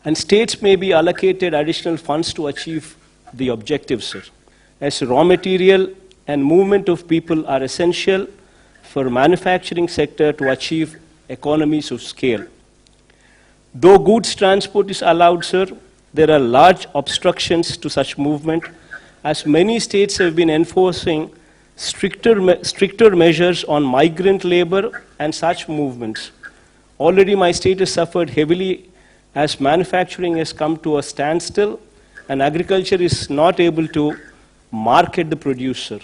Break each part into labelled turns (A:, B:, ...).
A: And states may be allocated additional funds to achieve the objectives, sir, as raw material and movement of people are essential for manufacturing sector to achieve economies of scale. Though goods transport is allowed, sir, there are large obstructions to such movement, as many states have been enforcing stricter measures on migrant labor and such movements. Already my state has suffered heavily as manufacturing has come to a standstill and agriculture is not able to market the producer,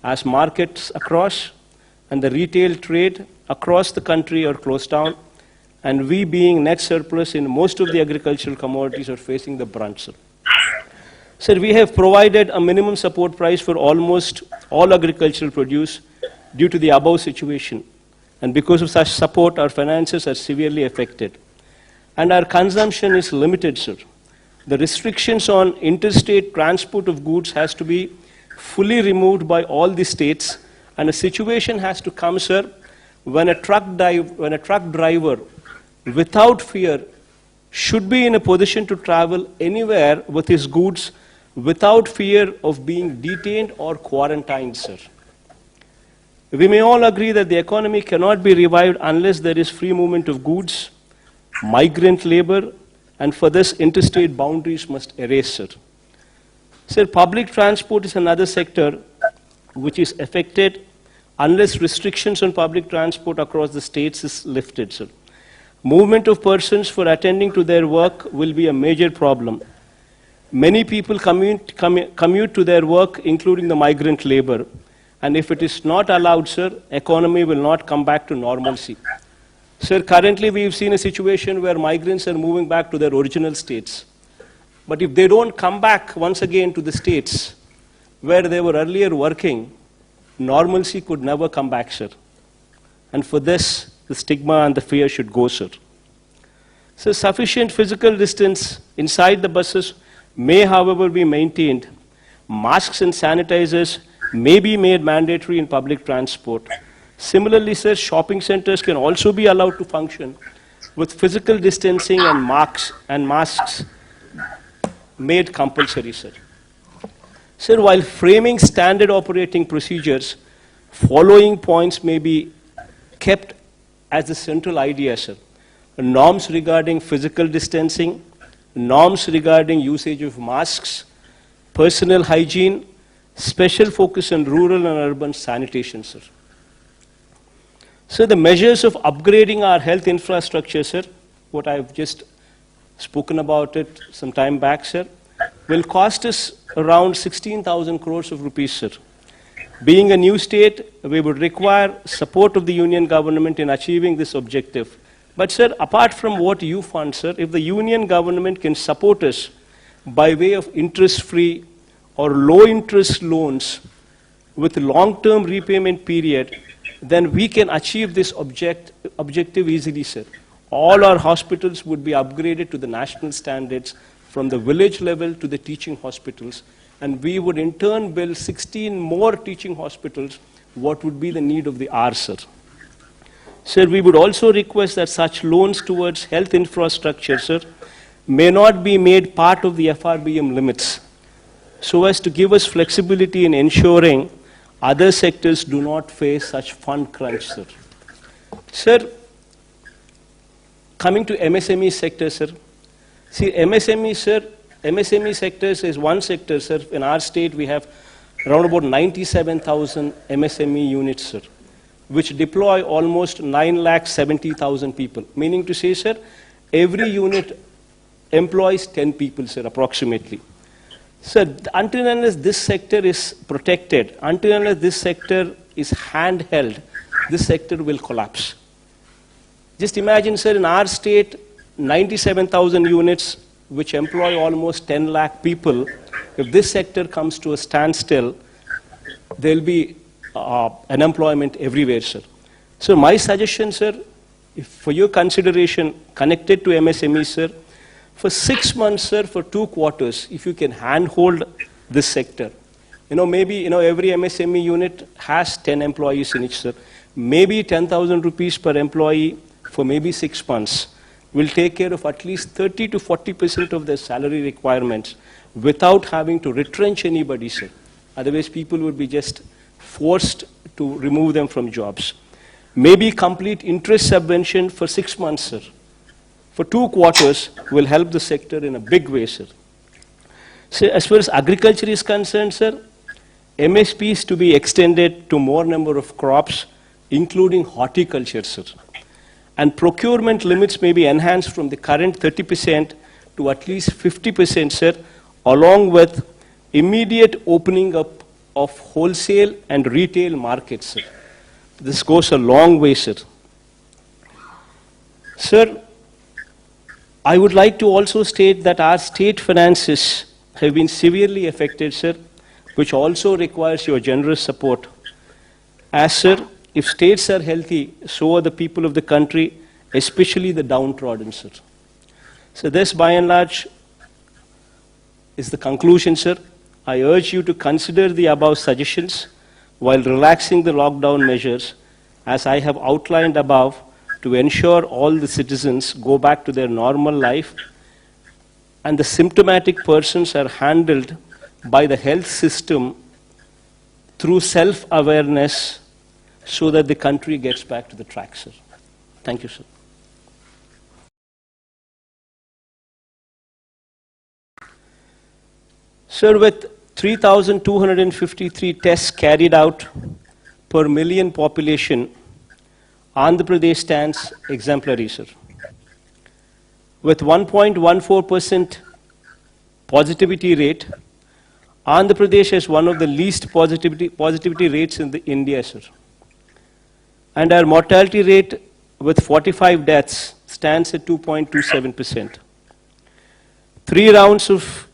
A: as markets across and the retail trade across the country are closed down, and we being net surplus in most of the agricultural commodities are facing the brunt, sir. Sir, we have provided a minimum support price for almost all agricultural produce due to the above situation, and because of such support, our finances are severely affected. And our consumption is limited, sir. The restrictions on interstate transport of goods has to be fully removed by all the states, and a situation has to come, sir, when a truck driver, without fear, should be in a position to travel anywhere with his goods without fear of being detained or quarantined, sir. We may all agree that the economy cannot be revived unless there is free movement of goods, migrant labor, and for this interstate boundaries must erase, sir. Sir, public transport is another sector which is affected unless restrictions on public transport across the states is lifted, sir. Movement of persons for attending to their work will be a major problem. Many people commute to their work, including the migrant labor, and if it is not allowed, sir, economy will not come back to normalcy. Sir, currently we've seen a situation where migrants are moving back to their original states. But if they don't come back once again to the states where they were earlier working, normalcy could never come back, sir. And for this, the stigma and the fear should go, sir. So sufficient physical distance inside the buses may, however, be maintained. Masks and sanitizers may be made mandatory in public transport. Similarly, sir, shopping centers can also be allowed to function with physical distancing and masks made compulsory, sir. Sir, while framing standard operating procedures, following points may be kept as the central idea, sir. Norms regarding physical distancing, norms regarding usage of masks, personal hygiene, special focus on rural and urban sanitation, sir. So the measures of upgrading our health infrastructure, sir, what I've just spoken about it some time back, sir, will cost us around 16,000 crores of rupees, sir. Being a new state, we would require support of the union government in achieving this objective. But, sir, apart from what you fund, sir, if the union government can support us by way of interest-free or low-interest loans with long-term repayment period, then we can achieve this objective easily, sir. All our hospitals would be upgraded to the national standards from the village level to the teaching hospitals, and we would in turn build 16 more teaching hospitals, what would be the need of the hour, sir. Sir, we would also request that such loans towards health infrastructure, sir, may not be made part of the FRBM limits, so as to give us flexibility in ensuring other sectors do not face such fund crunch, sir. Sir, coming to MSME sector, sir. See, MSME, sir, MSME sectors is one sector, sir. In our state, we have around about 97,000 MSME units, sir, which deploy almost 9,70,000 people. Meaning to say, sir, every unit employs 10 people, sir, approximately. Sir, until and unless this sector is protected, until and unless this sector is handheld, this sector will collapse. Just imagine, sir, in our state, 97,000 units, which employ almost 10 lakh people. If this sector comes to a standstill, there will be unemployment everywhere, sir. So my suggestion, sir, if for your consideration connected to MSME, sir, for 6 months, sir, for 2 quarters, if you can handhold this sector, maybe, every MSME unit has 10 employees in it, sir. Maybe 10,000 rupees per employee for maybe 6 months. will take care of at least 30 to 40% of their salary requirements without having to retrench anybody, sir. Otherwise, people would be just forced to remove them from jobs. Maybe complete interest subvention for 6 months, sir. For 2 quarters will help the sector in a big way, sir. So as far as agriculture is concerned, sir, MSP is to be extended to more number of crops, including horticulture, sir. And procurement limits may be enhanced from the current 30% to at least 50%, sir, along with immediate opening up of wholesale and retail markets, sir. This goes a long way, sir. Sir, I would like to also state that our state finances have been severely affected, sir, which also requires your generous support. As, sir, if states are healthy, so are the people of the country, especially the downtrodden, sir. So this, by and large, is the conclusion, sir. I urge you to consider the above suggestions while relaxing the lockdown measures, as I have outlined above, to ensure all the citizens go back to their normal life and the symptomatic persons are handled by the health system through self-awareness so that the country gets back to the track, sir. Thank you, sir. Sir, with 3,253 tests carried out per million population, Andhra Pradesh stands exemplary, sir. With 1.14% positivity rate, Andhra Pradesh has one of the least positivity rates in India, sir. And our mortality rate with 45 deaths stands at 2.27%. 3 rounds of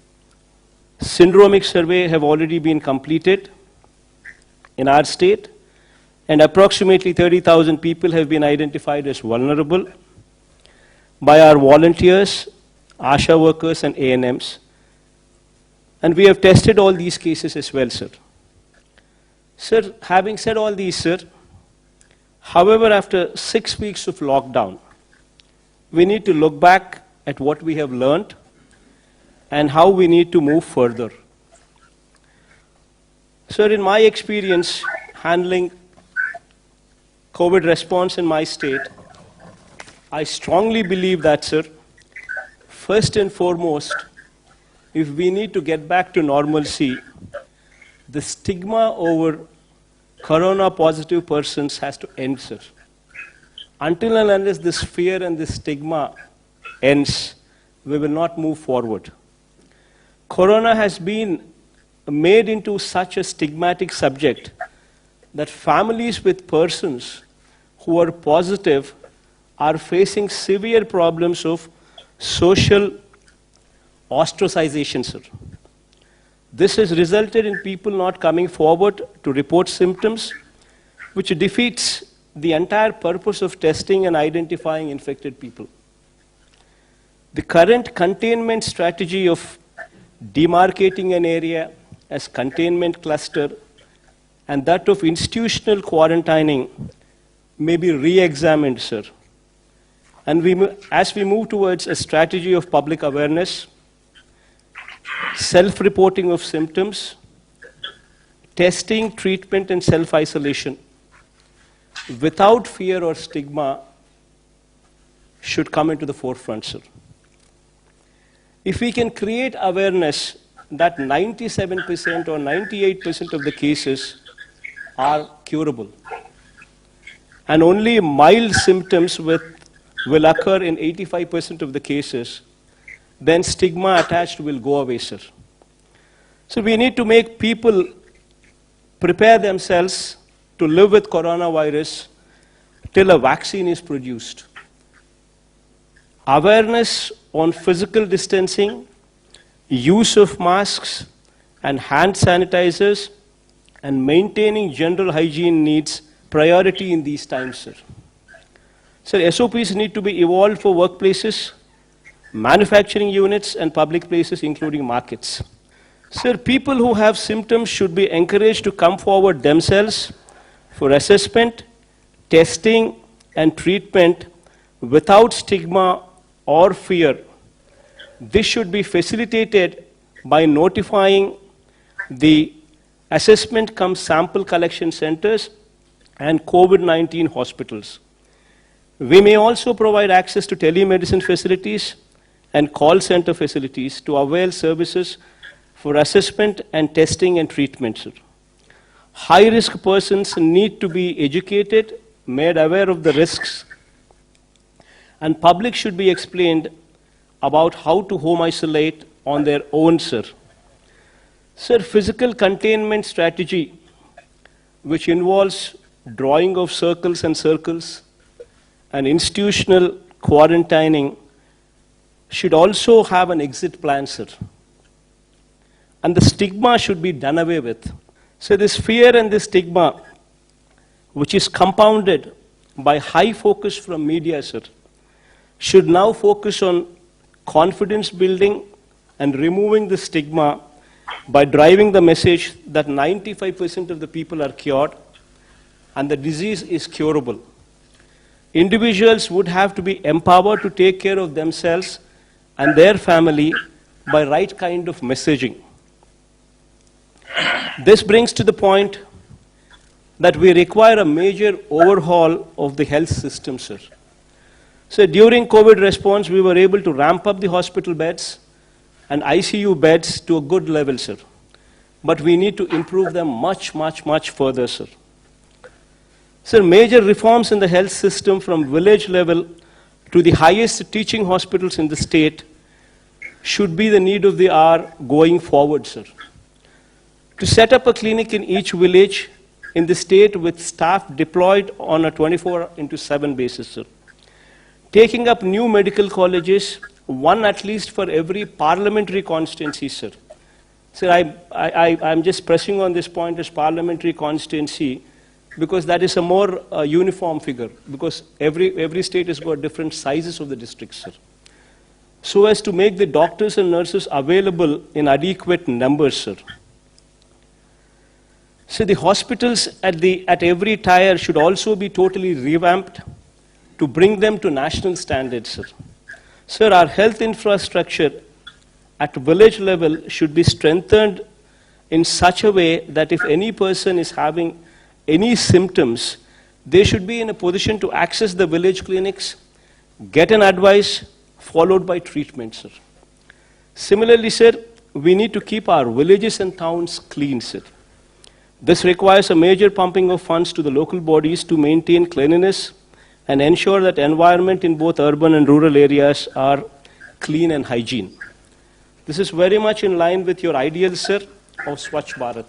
A: syndromic survey have already been completed in our state, and approximately 30,000 people have been identified as vulnerable by our volunteers, ASHA workers, and ANMs. And we have tested all these cases as well, sir. Sir, having said all these, sir, however, after 6 weeks of lockdown, we need to look back at what we have learned and how we need to move further. Sir, in my experience handling COVID response in my state, I strongly believe that, sir, first and foremost, if we need to get back to normalcy, the stigma over corona-positive persons has to end, sir. Until and unless this fear and this stigma ends, we will not move forward. Corona has been made into such a stigmatic subject that families with persons who are positive are facing severe problems of social ostracization, sir. This has resulted in people not coming forward to report symptoms, which defeats the entire purpose of testing and identifying infected people. The current containment strategy of demarcating an area as containment cluster and that of institutional quarantining may be re-examined, sir. And as we move towards a strategy of public awareness, self-reporting of symptoms, testing, treatment, and self-isolation, without fear or stigma, should come into the forefront, sir. If we can create awareness that 97% or 98% of the cases are curable, and only mild symptoms will occur in 85% of the cases, then stigma attached will go away, sir. So we need to make people prepare themselves to live with coronavirus till a vaccine is produced. Awareness on physical distancing, use of masks and hand sanitizers, and maintaining general hygiene needs priority in these times, sir. Sir, SOPs need to be evolved for workplaces, manufacturing units, and public places, including markets. Sir, people who have symptoms should be encouraged to come forward themselves for assessment, testing, and treatment without stigma or fear, this should be facilitated by notifying the assessment cum sample collection centers and COVID-19 hospitals. We may also provide access to telemedicine facilities and call center facilities to avail services for assessment and testing and treatment. High-risk persons need to be educated, made aware of the risks, and public should be explained about how to home isolate on their own, sir. Sir, physical containment strategy, which involves drawing of circles and circles and institutional quarantining, should also have an exit plan, sir. And the stigma should be done away with. So this fear and this stigma, which is compounded by high focus from media, sir, should now focus on confidence building and removing the stigma by driving the message that 95% of the people are cured and the disease is curable. Individuals would have to be empowered to take care of themselves and their family by right kind of messaging. This brings to the point that we require a major overhaul of the health system, sir. So during COVID response, we were able to ramp up the hospital beds and ICU beds to a good level, sir. But we need to improve them much, much, much further, sir. Sir, major reforms in the health system from village level to the highest teaching hospitals in the state should be the need of the hour going forward, sir. To set up a clinic in each village in the state with staff deployed on a 24/7 basis, sir. Taking up new medical colleges, one at least for every parliamentary constituency, sir. Sir, I'm just pressing on this point as parliamentary constituency because that is a more uniform figure, because every state has got different sizes of the districts, sir. So as to make the doctors and nurses available in adequate numbers, sir. So the hospitals at every tier should also be totally revamped to bring them to national standards, sir. Sir, our health infrastructure at village level should be strengthened in such a way that if any person is having any symptoms, they should be in a position to access the village clinics, get an advice, followed by treatment, sir. Similarly, sir, we need to keep our villages and towns clean, sir. This requires a major pumping of funds to the local bodies to maintain cleanliness and ensure that environment in both urban and rural areas are clean and hygiene. This is very much in line with your ideals, sir, of Swachh Bharat.